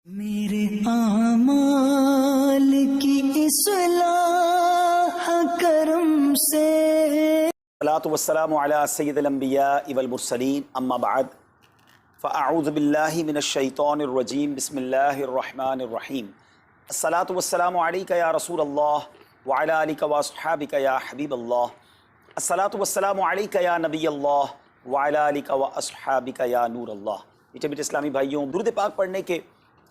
میرے اعمال کی اصلاح کرم سے الصلاۃ والسلام علی سید الانبیاء والمرسلین اما بعد فاعوذ باللہ من الشیطان الرجیم بسم اللہ الرحمن الرحیم الصلاۃ والسلام علیک یا رسول اللہ وعلی آلک واصحابک یا حبیب اللہ الصلاۃ والسلام علیک یا نبی اللہ وعلی آلک واصحابک یا نور اللہ۔ میٹھے میٹھے اسلامی بھائیوں، درود پاک پڑھنے کے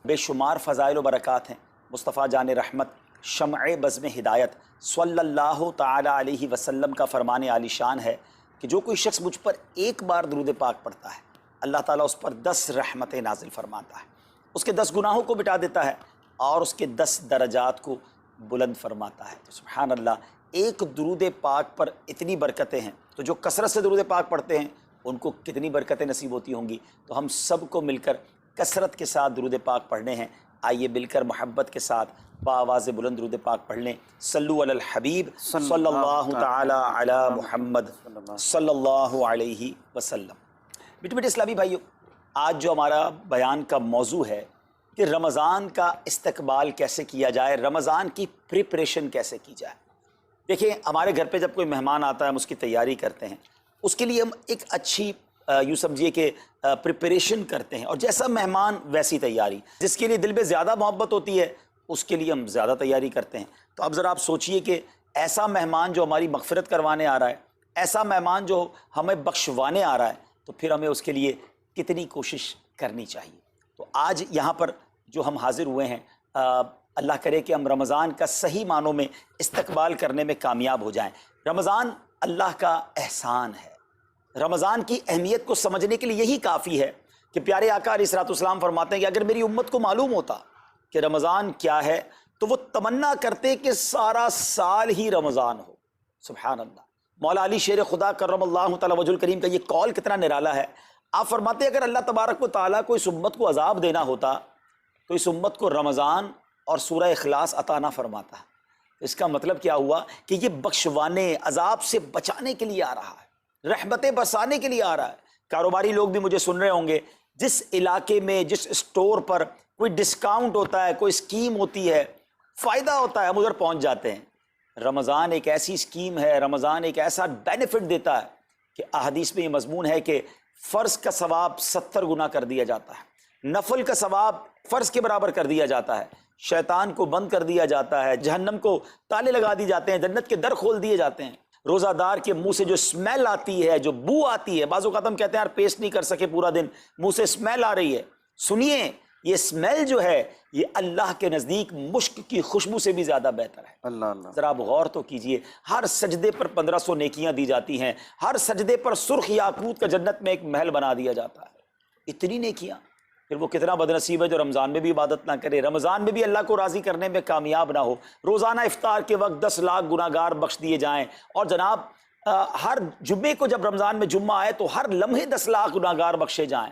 بے شمار فضائل و برکات ہیں۔ مصطفیٰ جان رحمت شمع بزم ہدایت صلی اللہ تعالی علیہ وسلم کا فرمان عالی شان ہے کہ جو کوئی شخص مجھ پر ایک بار درود پاک پڑھتا ہے، اللہ تعالیٰ اس پر 10 رحمتیں نازل فرماتا ہے، اس کے 10 گناہوں کو مٹا دیتا ہے اور اس کے 10 درجات کو بلند فرماتا ہے۔ تو سبحان اللہ، ایک درود پاک پر اتنی برکتیں ہیں، تو جو کثرت سے درود پاک پڑھتے ہیں ان کو کتنی برکتیں نصیب ہوتی ہوں گی۔ تو ہم سب کو مل کر کثرت کے ساتھ درود پاک پڑھنے ہیں۔ آئیے مل کر محبت کے ساتھ بآواز بلند درود پاک پڑھ لیں۔ صلو علی الحبیب صلی اللہ تعالی علی محمد صلی اللہ علیہ وسلم۔ میٹھے میٹھے اسلامی بھائیوں، آج جو ہمارا بیان کا موضوع ہے کہ رمضان کا استقبال کیسے کیا جائے، رمضان کی پریپریشن کیسے کی جائے۔ دیکھیں، ہمارے گھر پہ جب کوئی مہمان آتا ہے ہم اس کی تیاری کرتے ہیں، اس کے لیے ہم ایک اچھی یوں سمجھیے کہ پریپریشن کرتے ہیں، اور جیسا مہمان ویسی تیاری۔ جس کے لیے دل میں زیادہ محبت ہوتی ہے اس کے لیے ہم زیادہ تیاری کرتے ہیں۔ تو اب ذرا آپ سوچئے کہ ایسا مہمان جو ہماری مغفرت کروانے آ رہا ہے، ایسا مہمان جو ہمیں بخشوانے آ رہا ہے، تو پھر ہمیں اس کے لیے کتنی کوشش کرنی چاہیے۔ تو آج یہاں پر جو ہم حاضر ہوئے ہیں، اللہ کرے کہ ہم رمضان کا صحیح معنوں میں استقبال کرنے میں کامیاب ہو جائیں۔ رمضان اللہ کا احسان ہے۔ رمضان کی اہمیت کو سمجھنے کے لیے یہی کافی ہے کہ پیارے آقا علیہ الصلوۃ والسلام فرماتے ہیں کہ اگر میری امت کو معلوم ہوتا کہ رمضان کیا ہے تو وہ تمنا کرتے کہ سارا سال ہی رمضان ہو۔ سبحان اللہ۔ مولا علی شیر خدا کرم اللہ تعالی وجہ الکریم کا یہ قول کتنا نرالا ہے۔ آپ فرماتے ہیں اگر اللہ تبارک و تعالیٰ کو اس امت کو عذاب دینا ہوتا تو اس امت کو رمضان اور سورہ اخلاص عطا نہ فرماتا۔ اس کا مطلب کیا ہوا کہ یہ بخشوانے، عذاب سے بچانے کے لیے آ رہا ہے، رحمتیں برسانے کے لیے آ رہا ہے۔ کاروباری لوگ بھی مجھے سن رہے ہوں گے، جس علاقے میں جس اسٹور پر کوئی ڈسکاؤنٹ ہوتا ہے، کوئی اسکیم ہوتی ہے، فائدہ ہوتا ہے، ہم ادھر پہنچ جاتے ہیں۔ رمضان ایک ایسی اسکیم ہے، رمضان ایک ایسا بینیفٹ دیتا ہے کہ احادیث میں یہ مضمون ہے کہ فرض کا ثواب 70 گنا کر دیا جاتا ہے، نفل کا ثواب فرض کے برابر کر دیا جاتا ہے، شیطان کو بند کر دیا جاتا ہے، جہنم کو تالے لگا دی جاتے ہیں، جنت کے در کھول دیے جاتے ہیں۔ روزہ دار کے منہ سے جو اسمیل آتی ہے، جو بو آتی ہے، بعض اوقات ہم کہتے ہیں یار پیسٹ نہیں کر سکے پورا دن، منہ سے اسمیل آ رہی ہے، سنیے یہ اسمیل جو ہے یہ اللہ کے نزدیک مشک کی خوشبو سے بھی زیادہ بہتر ہے۔ اللہ اللہ، ذرا آپ غور تو کیجئے، ہر سجدے پر 1500 نیکیاں دی جاتی ہیں، ہر سجدے پر سرخ یاقوت کا جنت میں ایک محل بنا دیا جاتا ہے۔ اتنی نیکیاں، پھر وہ کتنا بدنصیب ہے جو رمضان میں بھی عبادت نہ کرے، رمضان میں بھی اللہ کو راضی کرنے میں کامیاب نہ ہو۔ روزانہ افطار کے وقت 10 لاکھ گناہ گار بخش دیے جائیں، اور جناب ہر جمعے کو جب رمضان میں جمعہ آئے تو ہر لمحے 10 لاکھ گناہ گار بخشے جائیں،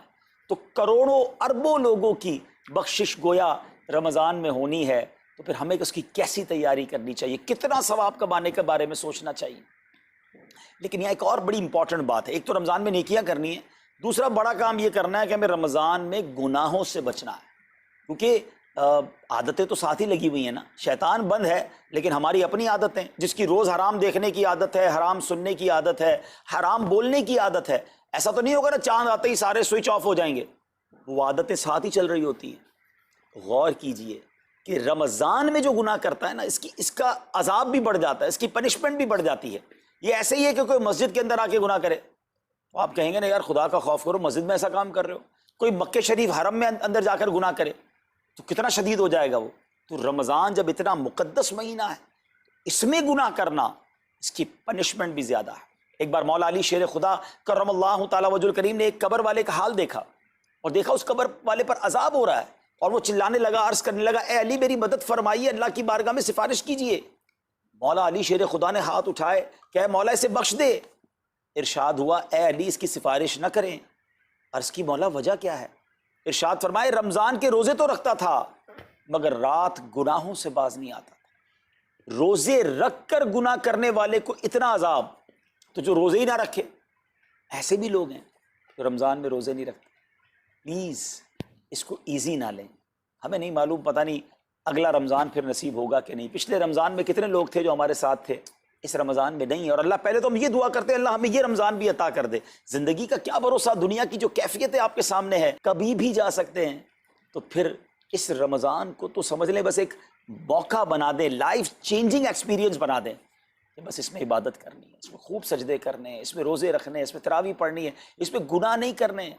تو کروڑوں اربوں لوگوں کی بخشش گویا رمضان میں ہونی ہے۔ تو پھر ہمیں اس کی کیسی تیاری کرنی چاہیے، کتنا ثواب کمانے کے بارے میں سوچنا چاہیے۔ لیکن یہاں ایک اور بڑی امپورٹنٹ بات ہے، ایک تو رمضان میں نیکیاں کرنی ہے، دوسرا بڑا کام یہ کرنا ہے کہ ہمیں رمضان میں گناہوں سے بچنا ہے، کیونکہ عادتیں تو ساتھ ہی لگی ہوئی ہیں نا۔ شیطان بند ہے لیکن ہماری اپنی عادتیں، جس کی روز حرام دیکھنے کی عادت ہے، حرام سننے کی عادت ہے، حرام بولنے کی عادت ہے، ایسا تو نہیں ہوگا نا چاند آتے ہی سارے سوئچ آف ہو جائیں گے، وہ عادتیں ساتھ ہی چل رہی ہوتی ہیں۔ غور کیجئے کہ رمضان میں جو گناہ کرتا ہے نا، اس کا عذاب بھی بڑھ جاتا ہے، اس کی پنشمنٹ بھی بڑھ جاتی ہے۔ یہ ایسے ہی ہے کہ کوئی مسجد کے اندر آ کے گناہ کرے تو آپ کہیں گے نا یار خدا کا خوف کرو، مسجد میں ایسا کام کر رہے ہو۔ کوئی مکہ شریف حرم میں اندر جا کر گناہ کرے تو کتنا شدید ہو جائے گا وہ۔ تو رمضان جب اتنا مقدس مہینہ ہے، اس میں گناہ کرنا، اس کی پنشمنٹ بھی زیادہ ہے۔ ایک بار مولا علی شیر خدا کرم اللہ تعالی وجہ الکریم نے ایک قبر والے کا حال دیکھا، اور دیکھا اس قبر والے پر عذاب ہو رہا ہے، اور وہ چلانے لگا، عرض کرنے لگا اے علی میری مدد فرمائیے، اللہ کی بارگاہ میں سفارش کیجئے۔ مولا علی شیر خدا نے ہاتھ اٹھائے کہ اے مولا اسے بخش دے۔ ارشاد ہوا اے علی اس کی سفارش نہ کریں۔ عرض کی مولا وجہ کیا ہے؟ ارشاد فرمائے رمضان کے روزے تو رکھتا تھا مگر رات گناہوں سے باز نہیں آتا تھا۔ روزے رکھ کر گناہ کرنے والے کو اتنا عذاب، تو جو روزے ہی نہ رکھے، ایسے بھی لوگ ہیں جو رمضان میں روزے نہیں رکھتے۔ پلیز اس کو ایزی نہ لیں۔ ہمیں نہیں معلوم، پتہ نہیں اگلا رمضان پھر نصیب ہوگا کہ نہیں۔ پچھلے رمضان میں کتنے لوگ تھے جو ہمارے ساتھ تھے، اس رمضان میں نہیں ہے۔ اور اللہ پہلے تو ہم یہ دعا کرتے ہیں اللہ ہمیں یہ رمضان بھی عطا کر دے۔ زندگی کا کیا بھروسہ، دنیا کی جو کیفیت ہے آپ کے سامنے ہے، کبھی بھی جا سکتے ہیں۔ تو پھر اس رمضان کو تو سمجھ لیں بس ایک موقع بنا دیں، لائف چینجنگ ایکسپیرینس بنا دیں کہ بس اس میں عبادت کرنی ہے، اس میں خوب سجدے کرنے ہیں، اس میں روزے رکھنے ہیں، اس میں تراویح پڑھنی ہے، اس میں گناہ نہیں کرنے ہیں۔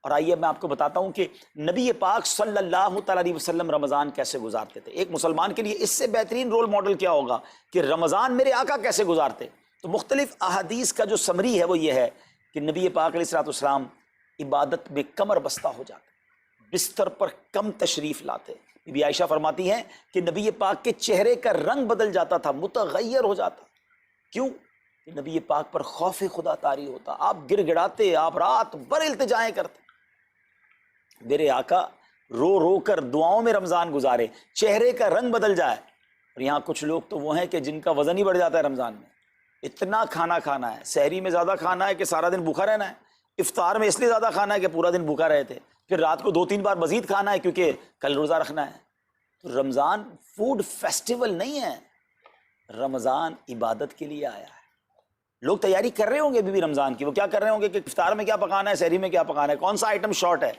اور آئیے میں آپ کو بتاتا ہوں کہ نبی پاک صلی اللہ تعالیٰ علیہ وسلم رمضان کیسے گزارتے تھے۔ ایک مسلمان کے لیے اس سے بہترین رول ماڈل کیا ہوگا کہ رمضان میرے آقا کیسے گزارتے۔ تو مختلف احادیث کا جو سمری ہے وہ یہ ہے کہ نبی پاک علیہ الصلوۃ والسلام عبادت میں کمر بستہ ہو جاتے، بستر پر کم تشریف لاتے۔ بی بی عائشہ فرماتی ہیں کہ نبی پاک کے چہرے کا رنگ بدل جاتا تھا، متغیر ہو جاتا۔ کیوں؟ کہ نبی پاک پر خوف خدا طاری ہوتا، آپ گر گڑاتے، آپ رات بھر التجائیں کرتے۔ میرے آقا رو رو کر دعاؤں میں رمضان گزارے، چہرے کا رنگ بدل جائے۔ اور یہاں کچھ لوگ تو وہ ہیں کہ جن کا وزن ہی بڑھ جاتا ہے رمضان میں، اتنا کھانا کھانا ہے، سحری میں زیادہ کھانا ہے کہ سارا دن بھوکا رہنا ہے، افطار میں اس لیے زیادہ کھانا ہے کہ پورا دن بھوکا رہے تھے، پھر رات کو 2-3 بار مزید کھانا ہے کیونکہ کل روزہ رکھنا ہے۔ تو رمضان فوڈ فیسٹیول نہیں ہے، رمضان عبادت کے لیے آیا ہے۔ لوگ تیاری کر رہے ہوں گے بھی رمضان کی، وہ کیا کر رہے ہوں گے کہ افطار میں کیا پکانا ہے، سحری میں کیا پکانا ہے، کون سا آئٹم شارٹ ہے۔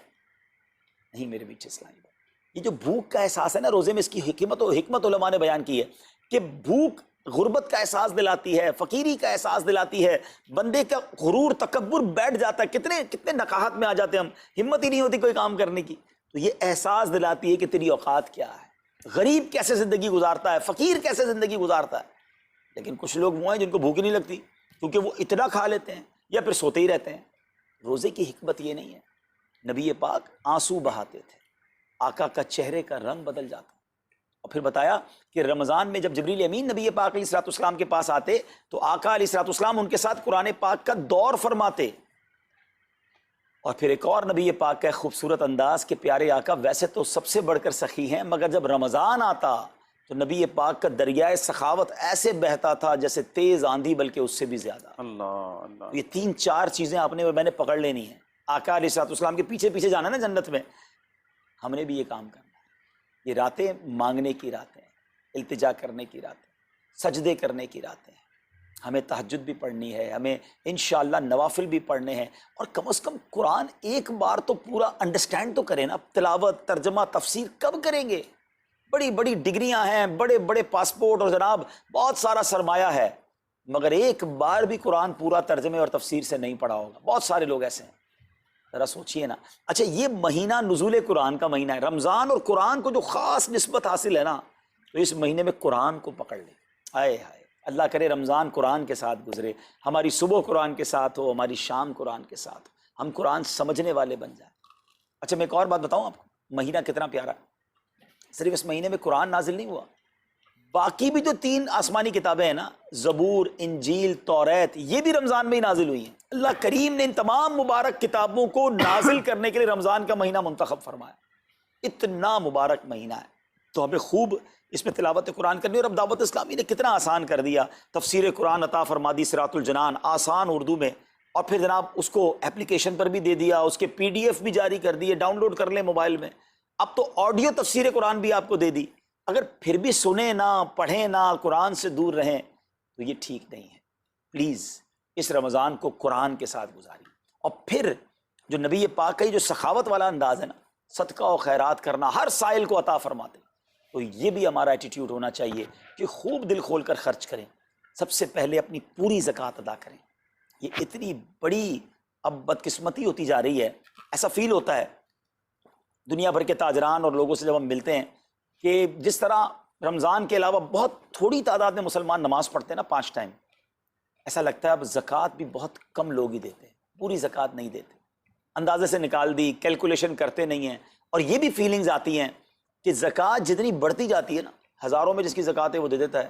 نہیں میرے بیچے اسلامی بات، یہ جو بھوک کا احساس ہے نا روزے میں، اس کی حکمت علماء نے بیان کی ہے کہ بھوک غربت کا احساس دلاتی ہے، فقیری کا احساس دلاتی ہے، بندے کا غرور تکبر بیٹھ جاتا ہے، کتنے نقاہت میں آ جاتے ہیں ہم، ہمت ہی نہیں ہوتی کوئی کام کرنے کی۔ تو یہ احساس دلاتی ہے کہ تیری اوقات کیا ہے، غریب کیسے زندگی گزارتا ہے، فقیر کیسے زندگی گزارتا ہے۔ لیکن کچھ لوگ وہ ہیں جن کو بھوک نہیں لگتی کیونکہ وہ اتنا کھا لیتے ہیں یا پھر سوتے ہی رہتے ہیں۔ روزے کی حکمت یہ نہیں ہے، نبی پاک آنسو بہاتے تھے، آقا کا چہرے کا رنگ بدل جاتا۔ اور پھر بتایا کہ رمضان میں جب جبریل امین نبی پاک علیہ الصلوۃ والسلام کے پاس آتے تو آقا علیہ الصلوۃ والسلام ان کے ساتھ قرآن پاک کا دور فرماتے۔ اور پھر ایک اور نبی پاک کا خوبصورت انداز کہ پیارے آقا ویسے تو سب سے بڑھ کر سخی ہیں، مگر جب رمضان آتا تو نبی پاک کا دریائے سخاوت ایسے بہتا تھا جیسے تیز آندھی، بلکہ اس سے بھی زیادہ۔ اللہ اللہ، یہ 3-4 چیزیں آپ نے اور میں نے پکڑ لینی ہیں۔ آقا علیہ الصلوۃ والسلام کے پیچھے پیچھے جانا ہے نا جنت میں، ہم نے بھی یہ کام کرنا ہے۔ یہ راتیں مانگنے کی راتیں، التجا کرنے کی راتیں، سجدے کرنے کی راتیں، ہمیں تہجد بھی پڑھنی ہے، ہمیں انشاءاللہ نوافل بھی پڑھنے ہیں، اور کم از کم قرآن ایک بار تو پورا انڈرسٹینڈ تو کریں نا۔ تلاوت، ترجمہ، تفسیر کب کریں گے؟ بڑی بڑی ڈگریاں ہیں، بڑے بڑے پاسپورٹ اور جناب بہت سارا سرمایہ ہے، مگر ایک بار بھی قرآن پورا ترجمے اور تفسیر سے نہیں پڑھا ہوگا۔ بہت سارے لوگ ایسے ہیں، ذرا سوچئے نا۔ اچھا یہ مہینہ نزول قرآن کا مہینہ ہے، رمضان اور قرآن کو جو خاص نسبت حاصل ہے نا، تو اس مہینے میں قرآن کو پکڑ لیں۔ آئے ہائے، اللہ کرے رمضان قرآن کے ساتھ گزرے، ہماری صبح قرآن کے ساتھ ہو، ہماری شام قرآن کے ساتھ ہو، ہم قرآن سمجھنے والے بن جائیں۔ اچھا میں ایک اور بات بتاؤں آپ کو، مہینہ کتنا پیارا ہے۔ صرف اس مہینے میں قرآن نازل نہیں ہوا، باقی بھی جو 3 آسمانی کتابیں ہیں نا، زبور، انجیل، توریت، یہ بھی رمضان میں ہی نازل ہوئی ہیں۔ اللہ کریم نے ان تمام مبارک کتابوں کو نازل کرنے کے لیے رمضان کا مہینہ منتخب فرمایا۔ اتنا مبارک مہینہ ہے تو ہمیں خوب اس میں تلاوت قرآن کرنی۔ اور اب دعوت اسلامی نے کتنا آسان کر دیا، تفسیر قرآن عطا فرما دی صراط الجنان آسان اردو میں، اور پھر جناب اس کو اپلیکیشن پر بھی دے دیا، اس کے PDF بھی جاری کر دیے، ڈاؤن لوڈ کر لیں موبائل میں۔ اب تو آڈیو تفسیر قرآن بھی آپ کو دے دی۔ اگر پھر بھی سنیں نہ، پڑھیں نہ، قرآن سے دور رہیں تو یہ ٹھیک نہیں ہے۔ پلیز اس رمضان کو قرآن کے ساتھ گزاری۔ اور پھر جو نبی پاک کا جو سخاوت والا انداز ہے نا، صدقہ و خیرات کرنا، ہر سائل کو عطا فرماتے، تو یہ بھی ہمارا ایٹیٹیوڈ ہونا چاہیے کہ خوب دل کھول کر خرچ کریں۔ سب سے پہلے اپنی پوری زکوٰۃ ادا کریں۔ یہ اتنی بڑی اب بدقسمتی ہوتی جا رہی ہے، ایسا فیل ہوتا ہے دنیا بھر کے تاجران اور لوگوں سے جب ہم ملتے ہیں کہ جس طرح رمضان کے علاوہ بہت تھوڑی تعداد میں مسلمان نماز پڑھتے ہیں نا 5 ٹائم، ایسا لگتا ہے اب زکوٰۃ بھی بہت کم لوگ ہی دیتے ہیں، پوری زکوٰۃ نہیں دیتے، اندازے سے نکال دی، کیلکولیشن کرتے نہیں ہیں۔ اور یہ بھی فیلنگز آتی ہیں کہ زکوٰۃ جتنی بڑھتی جاتی ہے نا، ہزاروں میں جس کی زکوٰۃ ہے وہ دے دیتا ہے،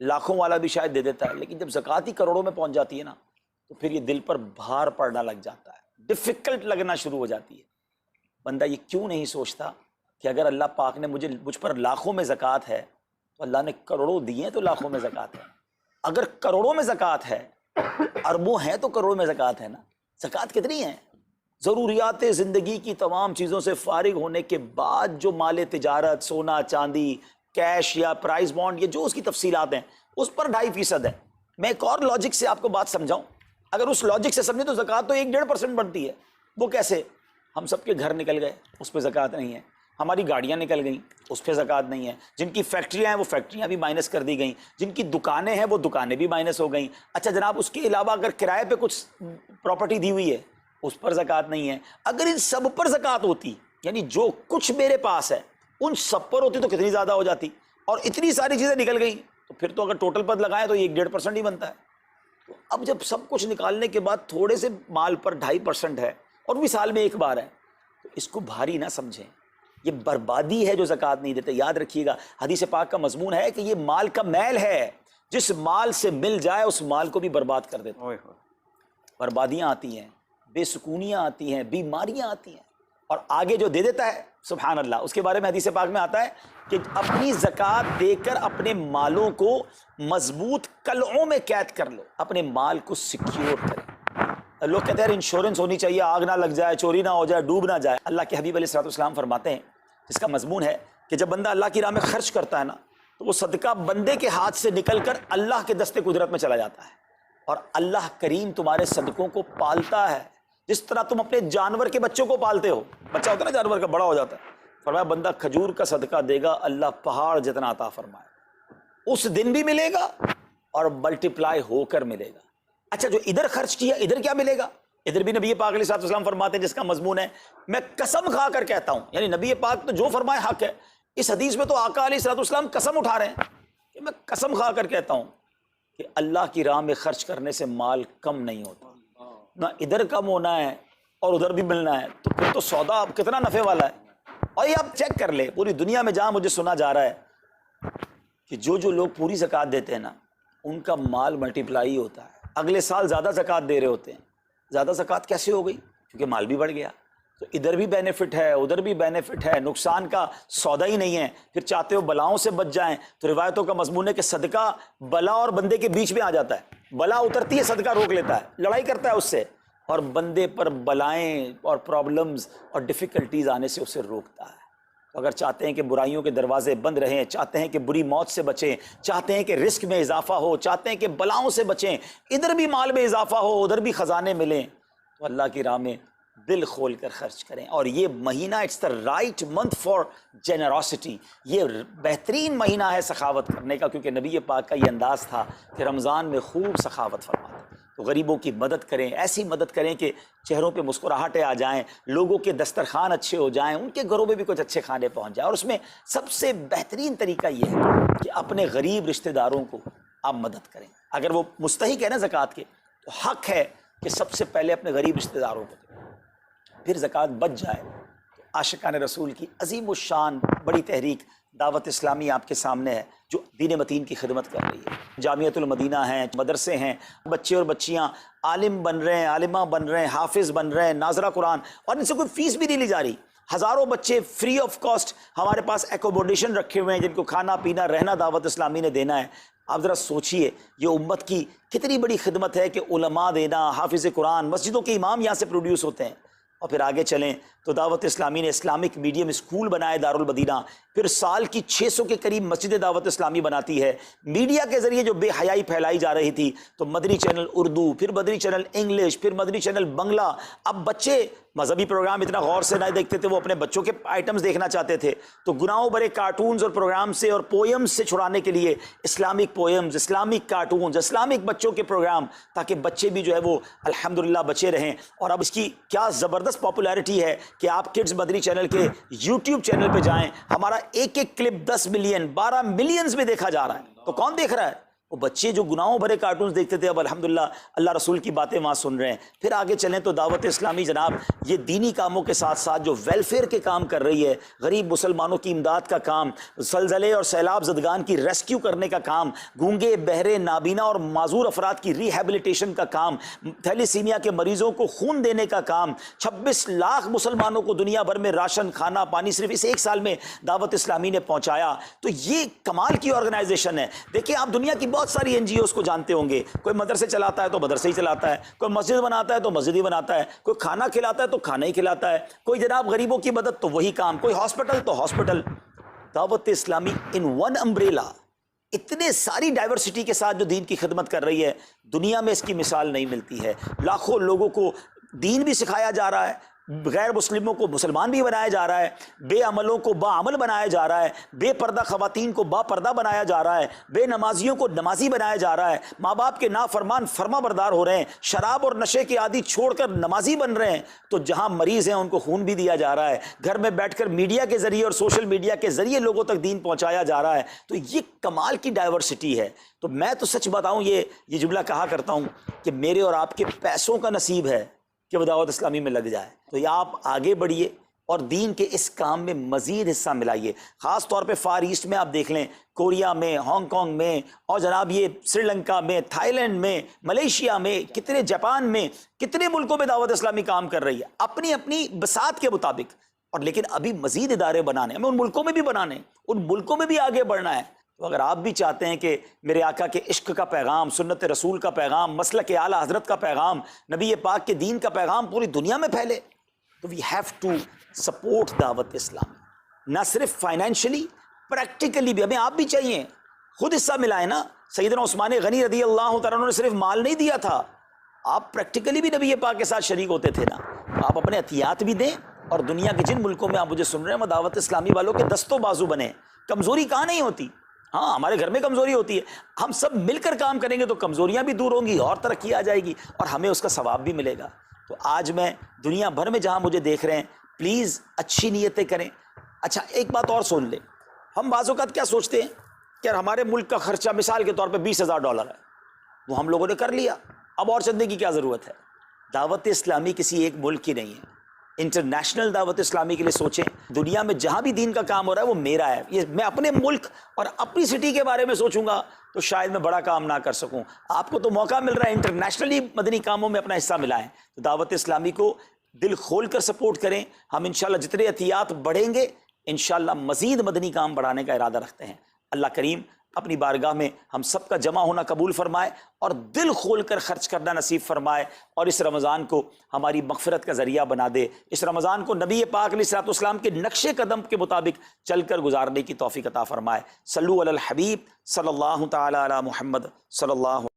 لاکھوں والا بھی شاید دے دیتا ہے، لیکن جب زکوٰۃ ہی کروڑوں میں پہنچ جاتی ہے نا، تو پھر یہ دل پر بھار پڑنا لگ جاتا ہے، ڈیفیکلٹ لگنا شروع ہو جاتی ہے۔ بندہ یہ کیوں نہیں سوچتا کہ اگر اللہ پاک نے مجھ پر لاکھوں میں زکوٰۃ ہے تو اللہ نے کروڑوں دیے تو لاکھوں میں زکوٰۃ ہے۔ اگر کروڑوں میں زکوٰۃ ہے، اربوں ہیں تو کروڑوں میں زکوٰۃ ہے نا۔ زکوٰۃ کتنی ہے؟ ضروریات زندگی کی تمام چیزوں سے فارغ ہونے کے بعد جو مال تجارت، سونا چاندی، کیش یا پرائز بانڈ، یہ جو اس کی تفصیلات ہیں، اس پر 2.5% ہے۔ میں ایک اور لاجک سے آپ کو بات سمجھاؤں، اگر اس لاجک سے سمجھیں تو زکوٰۃ تو 1-1.5% بنتی ہے۔ وہ کیسے؟ ہم سب کے گھر نکل گئے، اس پہ زکوٰۃ نہیں ہے، ہماری گاڑیاں نکل گئیں، اس پہ زکوٰۃ نہیں ہے، جن کی فیکٹریاں ہیں وہ فیکٹریاں بھی مائنس کر دی گئیں، جن کی دکانیں ہیں وہ دکانیں بھی مائنس ہو گئیں۔ اچھا جناب، اس کے علاوہ اگر کرائے پہ کچھ پراپرٹی دی ہوئی ہے اس پر زکوٰۃ نہیں ہے۔ اگر ان سب پر زکوٰۃ ہوتی، یعنی جو کچھ میرے پاس ہے ان سب پر ہوتی تو کتنی زیادہ ہو جاتی، اور اتنی ساری چیزیں نکل گئیں تو پھر تو اگر ٹوٹل پر لگائیں تو 1-1.5% ہی بنتا ہے۔ تو اب جب سب کچھ نکالنے کے بعد تھوڑے سے مال پر 2.5% ہے، اور بھی سال میں ایک بار ہے، تو اس کو بھاری نہ سمجھیں، یہ بربادی ہے جو زکوٰۃ نہیں دیتے۔ یاد رکھیے گا، حدیث پاک کا مضمون ہے کہ یہ مال کا میل ہے، جس مال سے مل جائے اس مال کو بھی برباد کر دیتا ہے۔ بربادیاں آتی ہیں، بے سکونیاں آتی ہیں، بیماریاں آتی ہیں، اور آگے جو دے دیتا ہے سبحان اللہ، اس کے بارے میں حدیث پاک میں آتا ہے کہ اپنی زکوٰۃ دے کر اپنے مالوں کو مضبوط قلعوں میں قید کر لو، اپنے مال کو سیکیور کریں۔ لوگ کہتے ہیں انشورنس ہونی چاہیے، آگ نہ لگ جائے، چوری نہ ہو جائے، ڈوب نہ جائے۔ اللہ کے حبیب علیہ الصلوۃ والسلام فرماتے ہیں، جس کا مضمون ہے کہ جب بندہ اللہ کی راہ میں خرچ کرتا ہے نا تو وہ صدقہ بندے کے ہاتھ سے نکل کر اللہ کے دستے قدرت میں چلا جاتا ہے، اور اللہ کریم تمہارے صدقوں کو پالتا ہے جس طرح تم اپنے جانور کے بچوں کو پالتے ہو۔ بچہ ہوتا ہے نا جانور کا، بڑا ہو جاتا ہے، فرمایا بندہ کھجور کا صدقہ دے گا اللہ پہاڑ جتنا عطا فرمائے، اس دن بھی ملے گا اور ملٹیپلائی ہو کر ملے گا۔ اچھا جو ادھر خرچ کیا ادھر کیا ملے گا؟ ادھر بھی نبی پاک علیہ الصلوۃ والسلام فرماتے ہیں، جس کا مضمون ہے میں قسم کھا کر کہتا ہوں، یعنی نبی پاک تو جو فرمائے حق ہے۔ اس حدیث میں تو آقا علیہ الصلوۃ والسلام قسم اٹھا رہے ہیں کہ میں قسم کھا کر کہتا ہوں کہ اللہ کی راہ میں خرچ کرنے سے مال کم نہیں ہوتا، نہ ادھر کم ہونا ہے اور ادھر بھی ملنا ہے، تو پھر تو سودا اب کتنا نفع والا ہے۔ اور یہ آپ چیک کر لیں پوری دنیا میں جہاں مجھے سنا جا رہا ہے کہ جو لوگ پوری زکوٰۃ دیتے ہیں نا ان کا مال ملٹیپلائی ہوتا ہے، اگلے سال زیادہ زکوٰۃ دے رہے ہوتے ہیں۔ زیادہ زکوٰۃ کیسے ہو گئی؟ کیونکہ مال بھی بڑھ گیا، تو ادھر بھی بینیفٹ ہے ادھر بھی بینیفٹ ہے، نقصان کا سودا ہی نہیں ہے۔ پھر چاہتے ہو بلاؤں سے بچ جائیں تو روایتوں کا مضمون ہے کہ صدقہ بلا اور بندے کے بیچ میں آ جاتا ہے، بلا اترتی ہے صدقہ روک لیتا ہے، لڑائی کرتا ہے اس سے، اور بندے پر بلائیں اور پرابلمز اور ڈیفیکلٹیز آنے سے اسے روکتا ہے۔ تو اگر چاہتے ہیں کہ برائیوں کے دروازے بند رہیں، چاہتے ہیں کہ بری موت سے بچیں، چاہتے ہیں کہ رزق میں اضافہ ہو، چاہتے ہیں کہ بلاؤں سے بچیں، ادھر بھی مال میں اضافہ ہو ادھر بھی خزانے ملیں، تو اللہ کی راہ میں دل کھول کر خرچ کریں۔ اور یہ مہینہ it's the right month for generosity, یہ بہترین مہینہ ہے سخاوت کرنے کا، کیونکہ نبی پاک کا یہ انداز تھا کہ رمضان میں خوب سخاوت فرماتے۔ تو غریبوں کی مدد کریں، ایسی مدد کریں کہ چہروں پہ مسکراہٹیں آ جائیں، لوگوں کے دسترخوان اچھے ہو جائیں، ان کے گھروں میں بھی کچھ اچھے کھانے پہنچ جائیں۔ اور اس میں سب سے بہترین طریقہ یہ ہے کہ اپنے غریب رشتہ داروں کو آپ مدد کریں۔ اگر وہ مستحق ہے نا زکوٰۃ کے تو حق ہے کہ سب سے پہلے اپنے غریب رشتہ داروں کو دیں، پھر زکوٰۃ بچ جائے تو عاشقان رسول کی عظیم الشان بڑی تحریک دعوت اسلامی آپ کے سامنے ہے، جو دین متین کی خدمت کر رہی ہے۔ جامعۃ المدینہ ہیں، مدرسے ہیں، بچے اور بچیاں عالم بن رہے ہیں، عالمہ بن رہے ہیں، حافظ بن رہے ہیں، ناظرہ قرآن، اور ان سے کوئی فیس بھی نہیں لی جا رہی۔ ہزاروں بچے فری آف کاسٹ ہمارے پاس ایکوموڈیشن رکھے ہوئے ہیں، جن کو کھانا پینا رہنا دعوت اسلامی نے دینا ہے۔ آپ ذرا سوچئے یہ امت کی کتنی بڑی خدمت ہے کہ علماء دینا، حافظ قرآن، مسجدوں کے امام یہاں سے پروڈیوس ہوتے ہیں۔ اور پھر آگے چلیں تو دعوت اسلامی نے اسلامک میڈیم اسکول بنائے دارالمدینہ، پھر سال کی 600 کے قریب مسجد دعوت اسلامی بناتی ہے۔ میڈیا کے ذریعے جو بے حیائی پھیلائی جا رہی تھی، تو مدنی چینل اردو، پھر مدنی چینل انگلش، پھر مدنی چینل بنگلہ۔ اب بچے مذہبی پروگرام اتنا غور سے نہیں دیکھتے تھے، وہ اپنے بچوں کے آئٹمز دیکھنا چاہتے تھے، تو گناہوں بھرے کارٹونز اور پروگرام سے اور پوئمز سے چھڑانے کے لیے Islamic poems, Islamic cartoons, Islamic بچوں کے پروگرام، تاکہ بچے بھی جو ہے وہ الحمدللہ بچے رہیں۔ اور اب اس کی کیا زبردست پاپولیرٹی ہے کہ آپ کڈز مدنی چینل کے یوٹیوب چینل پہ جائیں، ہمارا ایک ایک کلپ 10 ملین 12 ملینز میں دیکھا جا رہا ہے۔ تو کون دیکھ رہا ہے؟ وہ بچے جو گناہوں بھرے کارٹونز دیکھتے تھے، اب الحمدللہ اللہ رسول کی باتیں وہاں سن رہے ہیں۔ پھر آگے چلیں تو دعوت اسلامی جناب یہ دینی کاموں کے ساتھ ساتھ جو ویلفیئر کے کام کر رہی ہے، غریب مسلمانوں کی امداد کا کام، زلزلے اور سیلاب زدگان کی ریسکیو کرنے کا کام، گونگے بہرے نابینا اور معذور افراد کی ریہیبلیٹیشن کا کام، تھیلیسیمیا کے مریضوں کو خون دینے کا کام، 26 لاکھ مسلمانوں کو دنیا بھر میں راشن، کھانا پانی صرف اس ایک سال میں دعوت اسلامی نے پہنچایا۔ تو یہ کمال کی آرگنائزیشن ہے۔ دیکھیں آپ دنیا کی بہت بہت ساری NGOs کو جانتے ہوں گے، کوئی مدرسے چلاتا ہے تو مدرسے ہی چلاتا ہے، کوئی مسجد بناتا ہے تو مسجد ہی بناتا ہے، کوئی کھانا کھلاتا ہے تو کھانا ہی کھلاتا ہے، کوئی جناب غریبوں کی مدد تو وہی کام، کوئی ہاسپٹل تو ہاسپٹل۔ دعوت اسلامی ان ون امبریلا اتنے ساری ڈائیورسٹی کے ساتھ جو دین کی خدمت کر رہی ہے، دنیا میں اس کی مثال نہیں ملتی ہے۔ لاکھوں لوگوں کو دین بھی سکھایا جا رہا ہے، غیر مسلموں کو مسلمان بھی بنایا جا رہا ہے، بے عملوں کو با عمل بنایا جا رہا ہے، بے پردہ خواتین کو با پردہ بنایا جا رہا ہے، بے نمازیوں کو نمازی بنایا جا رہا ہے، ماں باپ کے نافرمان فرما بردار ہو رہے ہیں، شراب اور نشے کے عادی چھوڑ کر نمازی بن رہے ہیں، تو جہاں مریض ہیں ان کو خون بھی دیا جا رہا ہے، گھر میں بیٹھ کر میڈیا کے ذریعے اور سوشل میڈیا کے ذریعے لوگوں تک دین پہنچایا جا رہا ہے۔ تو یہ کمال کی ڈائیورسٹی ہے۔ تو میں تو سچ بتاؤں، یہ جملہ کہا کرتا ہوں کہ میرے اور آپ کے پیسوں کا نصیب ہے کہ وہ دعوت اسلامی میں لگ جائے۔ تو یہ آپ آگے بڑھیے اور دین کے اس کام میں مزید حصہ ملائیے۔ خاص طور پہ فار ایسٹ میں آپ دیکھ لیں، کوریا میں، ہانگ کانگ میں، اور جناب یہ سری لنکا میں، تھائی لینڈ میں، ملیشیا میں، کتنے جاپان میں، کتنے ملکوں میں دعوت اسلامی کام کر رہی ہے اپنی اپنی بساط کے مطابق۔ اور لیکن ابھی مزید ادارے بنانے، ہمیں ان ملکوں میں بھی بنانے، ان ملکوں میں بھی آگے بڑھنا ہے۔ تو اگر آپ بھی چاہتے ہیں کہ میرے آقا کے عشق کا پیغام، سنت رسول کا پیغام، مسلک اعلیٰ حضرت کا پیغام، نبی پاک کے دین کا پیغام پوری دنیا میں پھیلے، تو وی ہیو ٹو سپورٹ دعوت اسلامی، نہ صرف فائنینشلی، پریکٹیکلی بھی۔ ہمیں آپ بھی چاہیے، خود حصہ ملائیں نا۔ سیدنا عثمان غنی رضی اللہ تعالیٰ عنہ نے صرف مال نہیں دیا تھا، آپ پریکٹیکلی بھی نبی پاک کے ساتھ شریک ہوتے تھے نا۔ آپ اپنے عطیات بھی دیں، اور دنیا کے جن ملکوں میں آپ مجھے سن رہے ہیں وہ دعوت اسلامی والوں کے دست و بازو بنے۔ کمزوری کہاں نہیں ہوتی، ہاں ہمارے گھر میں کمزوری ہوتی ہے، ہم سب مل کر کام کریں گے تو کمزوریاں بھی دور ہوں گی اور ترقی آ جائے گی، اور ہمیں اس کا ثواب بھی ملے گا۔ تو آج میں دنیا بھر میں جہاں مجھے دیکھ رہے ہیں، پلیز اچھی نیتیں کریں۔ اچھا ایک بات اور سن لیں، ہم بعض اوقات کیا سوچتے ہیں کہ ہمارے ملک کا خرچہ مثال کے طور پہ $20,000 ہے، وہ ہم لوگوں نے کر لیا، اب اور چندے کی کیا ضرورت ہے؟ دعوت اسلامی کسی ایک ملک کی نہیں ہے، انٹرنیشنل دعوت اسلامی کے لیے سوچیں۔ دنیا میں جہاں بھی دین کا کام ہو رہا ہے وہ میرا ہے، یہ میں اپنے ملک اور اپنی سٹی کے بارے میں سوچوں گا تو شاید میں بڑا کام نہ کر سکوں۔ آپ کو تو موقع مل رہا ہے انٹرنیشنلی مدنی کاموں میں اپنا حصہ ملائیں، تو دعوت اسلامی کو دل کھول کر سپورٹ کریں۔ ہم انشاءاللہ جتنے عطیات بڑھیں گے انشاءاللہ مزید مدنی کام بڑھانے کا ارادہ رکھتے ہیں۔ اللہ کریم اپنی بارگاہ میں ہم سب کا جمع ہونا قبول فرمائے اور دل کھول کر خرچ کرنا نصیب فرمائے، اور اس رمضان کو ہماری مغفرت کا ذریعہ بنا دے۔ اس رمضان کو نبی پاک علیہ الصلوۃ والسلام کے نقش قدم کے مطابق چل کر گزارنے کی توفیق عطا فرمائے۔ صلو علی الحبیب صلی اللہ تعالی علی محمد صلی اللہ